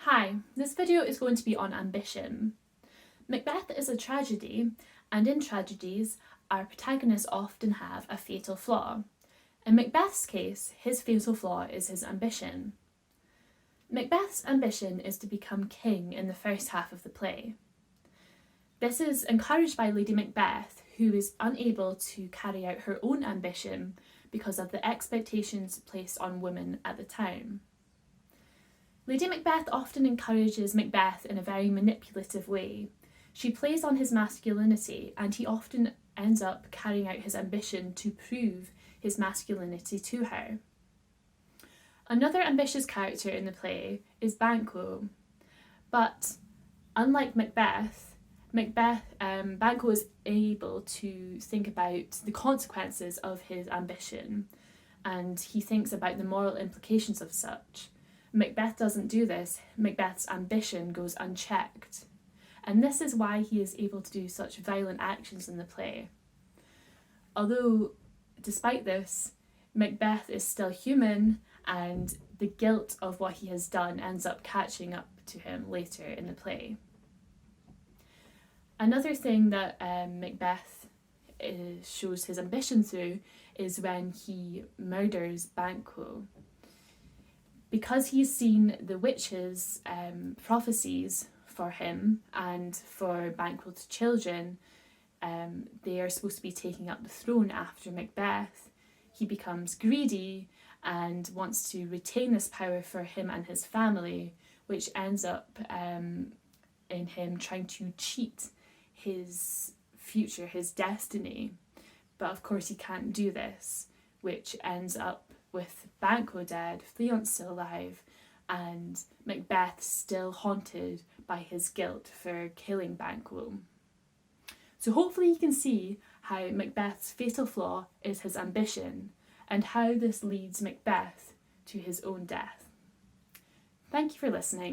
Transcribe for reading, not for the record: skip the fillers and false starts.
Hi, this video is going to be on ambition. Macbeth is a tragedy, and in tragedies, our protagonists often have a fatal flaw. In Macbeth's case, his fatal flaw is his ambition. Macbeth's ambition is to become king in the first half of the play. This is encouraged by Lady Macbeth, who is unable to carry out her own ambition because of the expectations placed on women at the time. Lady Macbeth often encourages Macbeth in a very manipulative way. She plays on his masculinity, and he often ends up carrying out his ambition to prove his masculinity to her. Another ambitious character in the play is Banquo, but unlike Macbeth, Banquo is able to think about the consequences of his ambition, and he thinks about the moral implications of such. Macbeth doesn't do this. Macbeth's ambition goes unchecked, and this is why he is able to do such violent actions in the play. Although, despite this, Macbeth is still human, and the guilt of what he has done ends up catching up to him later in the play. Another thing that Macbeth shows his ambition through is when he murders Banquo. Because he's seen the witches' prophecies for him and for Banquo's children, they are supposed to be taking up the throne after Macbeth. He becomes greedy and wants to retain this power for him and his family, which ends up in him trying to cheat his future, his destiny. But of course he can't do this, which ends up with Banquo dead, Fleon still alive, and Macbeth still haunted by his guilt for killing Banquo. So hopefully you can see how Macbeth's fatal flaw is his ambition, and how this leads Macbeth to his own death. Thank you for listening.